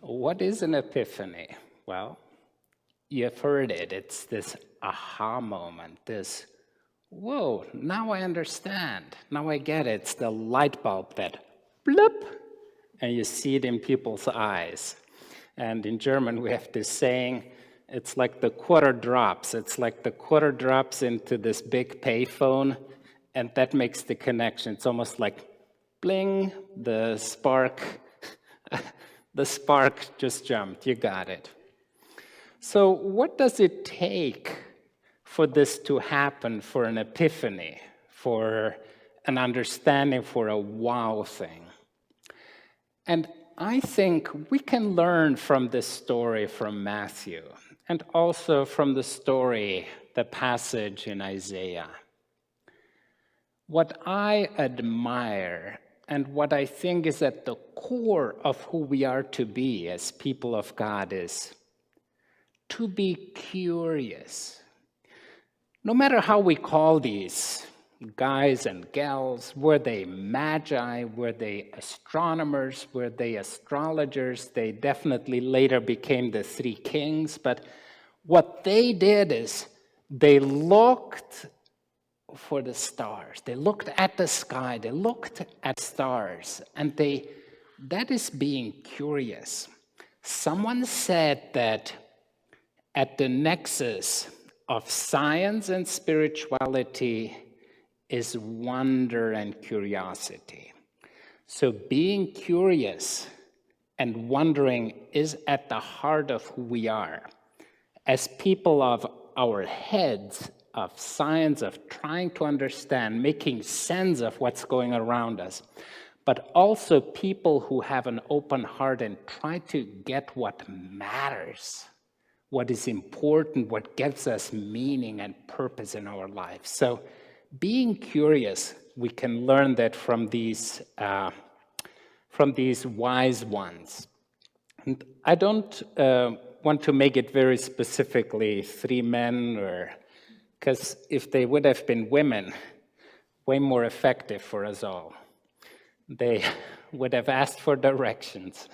What is an epiphany? Well, you've heard it. It's this aha moment, this, whoa, now I understand. Now I get it. It's the light bulb that bloop, and you see it in people's eyes. And in German, we have this saying, it's like the quarter drops. It's like the quarter drops into this big payphone, and that makes the connection. It's almost like bling, the spark just jumped. You got it. So what does it take for this to happen, for an epiphany, for an understanding, for a wow thing? And I think we can learn from this story from Matthew, and also from the story, the passage in Isaiah. What I admire and what I think is at the core of who we are to be as people of God is to be curious. No matter how we call these guys and gals, were they magi, were they astronomers, were they astrologers? They definitely later became the three kings, but what they did is they looked for the stars. They looked at the sky, they looked at stars, and that is being curious. Someone said that at the nexus of science and spirituality is wonder and curiosity. So being curious and wondering is at the heart of who we are. As people of our heads, of science, of trying to understand, making sense of what's going around us, but also people who have an open heart and try to get what matters, what is important, what gives us meaning and purpose in our lives. So being curious, we can learn that from these wise ones. And I don't want to make it very specifically three men, or because if they would have been women, way more effective for us all. They would have asked for directions.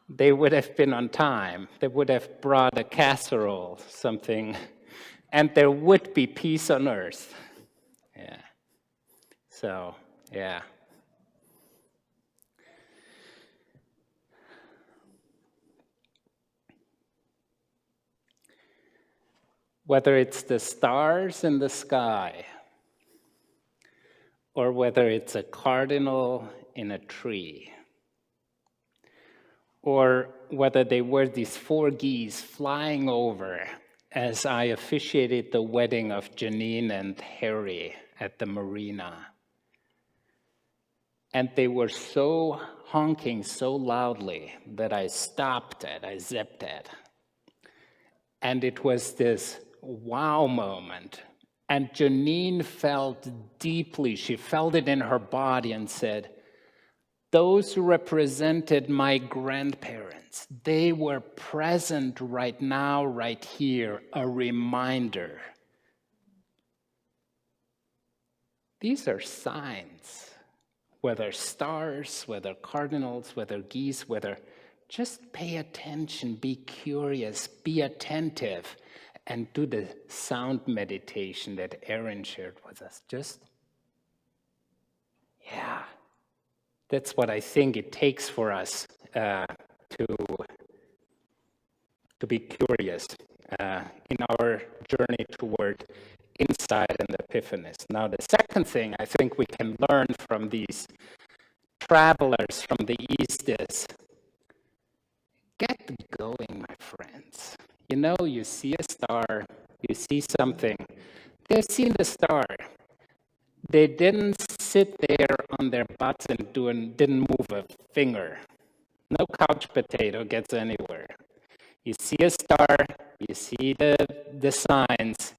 They would have been on time. They would have brought a casserole, something, and there would be peace on earth. Yeah. So, yeah. Whether it's the stars in the sky, or whether it's a cardinal in a tree, or whether they were these four geese flying over as I officiated the wedding of Janine and Harry at the marina. And they were so honking so loudly that I stopped it, I zipped it. And it was this wow moment. And Janine felt deeply, she felt it in her body and said, those represented my grandparents. They were present right now, right here, a reminder. These are signs, whether stars, whether cardinals, whether geese, whether just pay attention, be curious, be attentive, and do the sound meditation that Aaron shared with us. Yeah. That's what I think it takes for us to be curious in our journey toward insight and epiphanies. Now, the second thing I think we can learn from these travelers from the East is, get going, my friends. You know, you see a star, you see something. They've seen the star. They didn't sit there on their butts and didn't move a finger. No couch potato gets anywhere. You see a star, you see the signs.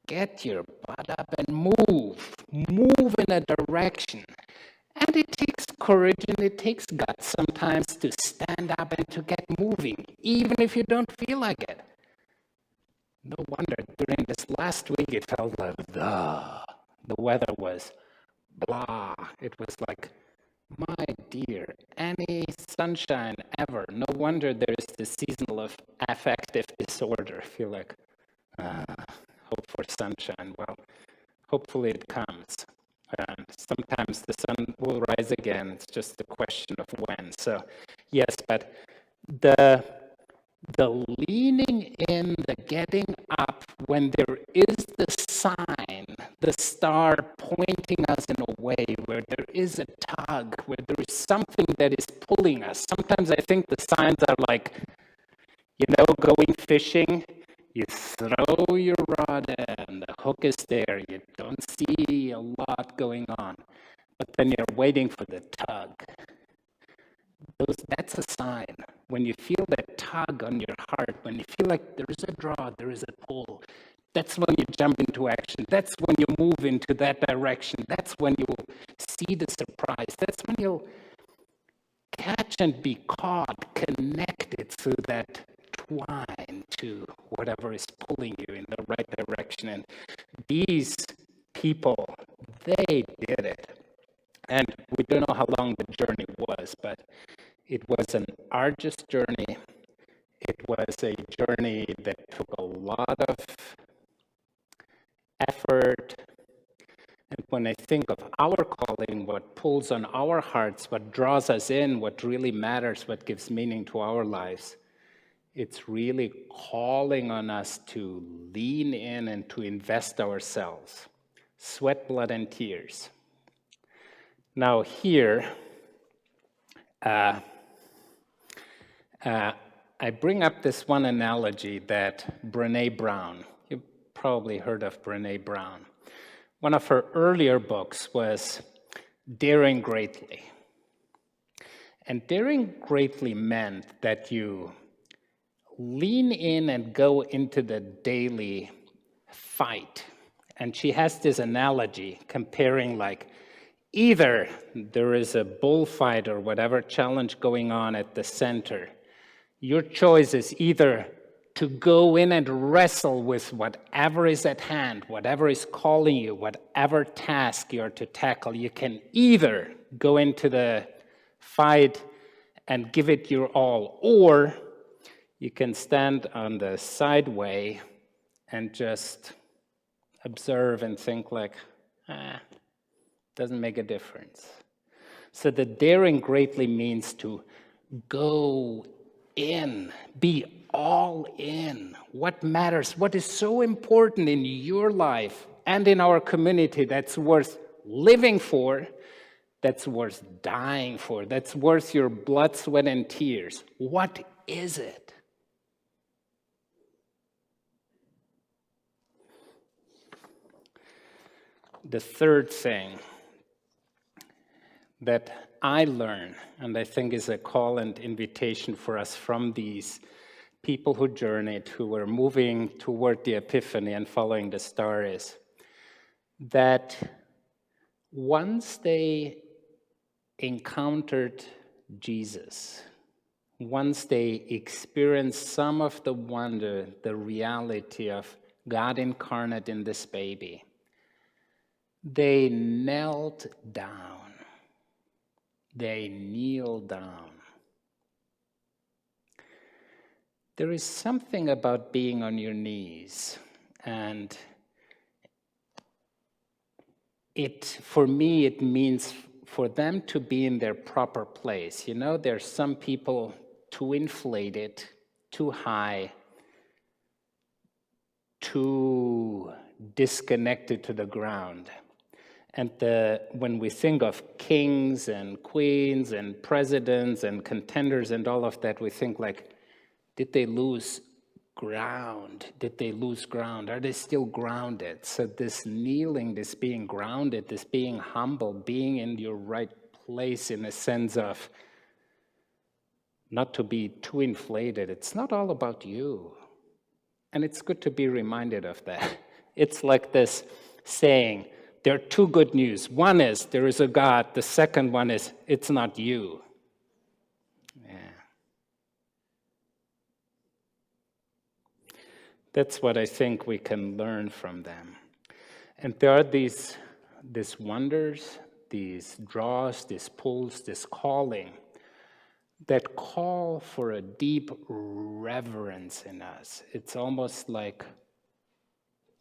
Get your butt up and move. Move in a direction. And it takes courage and it takes guts sometimes to stand up and to get moving, even if you don't feel like it. No wonder during this last week it felt like the weather was blah. It was like My dear, any sunshine ever. No wonder there's this seasonal of affective disorder. I feel like, hope for sunshine. Well, hopefully it comes. Sometimes the sun will rise again. It's just a question of when. So, yes, but the the leaning in, the getting up when there is the sign, the star pointing us in a way where there is a tug, where there is something that is pulling us. Sometimes I think the signs are like, going fishing. You throw your rod in, the hook is there. You don't see a lot going on, but then you're waiting for the tug. That's a sign. When you feel that tug on your heart, when you feel like there is a draw, there is a pull, that's when you jump into action. That's when you move into that direction. That's when you'll see the surprise. That's when you'll catch and be caught, connected through that twine to whatever is pulling you in the right direction. And these people, they did it. And we don't know how long the journey was, but it was an arduous journey. It was a journey that took a lot of effort. And when I think of our calling, what pulls on our hearts, what draws us in, what really matters, what gives meaning to our lives, it's really calling on us to lean in and to invest ourselves. Sweat, blood, and tears. Now here, I bring up this one analogy that Brené Brown, you've probably heard of Brené Brown. One of her earlier books was Daring Greatly. And daring greatly meant that you lean in and go into the daily fight. And she has this analogy comparing like either there is a bullfight or whatever challenge going on at the center. Your choice is either to go in and wrestle with whatever is at hand, whatever is calling you, whatever task you're to tackle. You can either go into the fight and give it your all, or you can stand on the sideway and just observe and think like, doesn't make a difference. So the daring greatly means to go in, be all in. What matters, what is so important in your life and in our community that's worth living for, that's worth dying for, that's worth your blood, sweat, and tears. What is it? The third thing that I learn, and I think is a call and invitation for us from these people who journeyed, who were moving toward the Epiphany and following the star, is that once they encountered Jesus, once they experienced some of the wonder, the reality of God incarnate in this baby, they knelt down. They kneel down. There is something about being on your knees, and for me, it means for them to be in their proper place. There's some people too inflated, too high, too disconnected to the ground. And when we think of kings and queens and presidents and contenders and all of that, we think like, did they lose ground? Did they lose ground? Are they still grounded? So this kneeling, this being grounded, this being humble, being in your right place in a sense of not to be too inflated. It's not all about you. And it's good to be reminded of that. It's like this saying, there are two good news. One is there is a God. The second one is it's not you. Yeah. That's what I think we can learn from them. And there are these wonders, these draws, these pulls, this calling that call for a deep reverence in us. It's almost like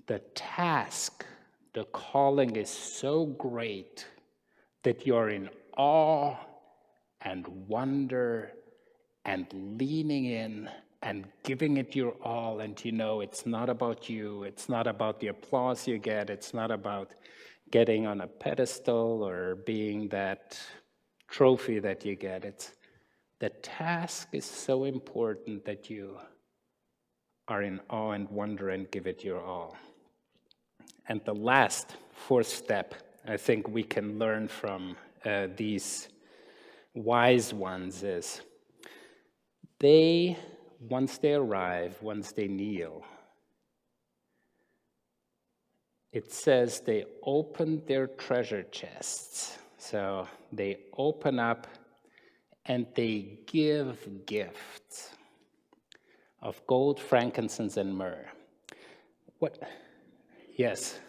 the task, the calling is so great that you're in awe and wonder and leaning in and giving it your all. And you know, it's not about you. It's not about the applause you get. It's not about getting on a pedestal or being that trophy that you get. It's the task is so important that you are in awe and wonder and give it your all. And the last, fourth step, I think we can learn from these wise ones is once they arrive, once they kneel, it says they opened their treasure chests. So they open up and they give gifts of gold, frankincense, and myrrh. What? Yes.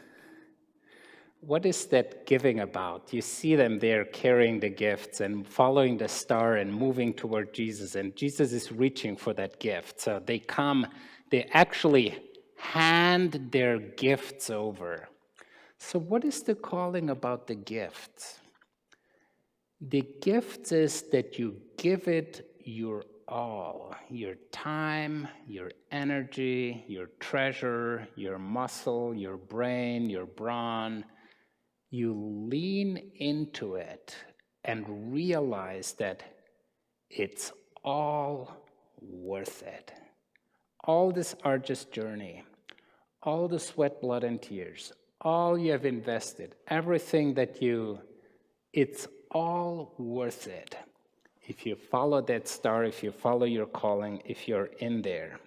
What is that giving about? You see them there carrying the gifts and following the star and moving toward Jesus, and Jesus is reaching for that gift. So they actually hand their gifts over. So what is the calling about the gifts? The gift is that you give it your all, your time, your energy, your treasure, your muscle, your brain, your brawn. You lean into it and realize that it's all worth it. All this arduous journey, all the sweat, blood, and tears, all you have invested, everything it's all worth it. If you follow that star, if you follow your calling, if you're in there.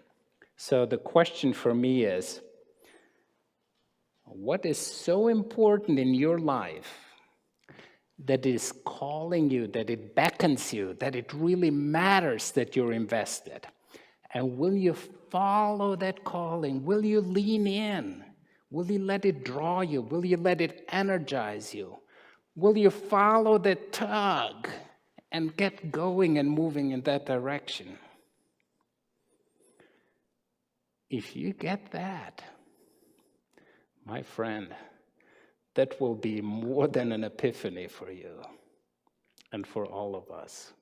So the question for me is, what is so important in your life that is calling you, that it beckons you, that it really matters that you're invested? And will you follow that calling? Will you lean in? Will you let it draw you? Will you let it energize you? Will you follow the tug and get going and moving in that direction? If you get that, my friend, that will be more than an epiphany for you and for all of us.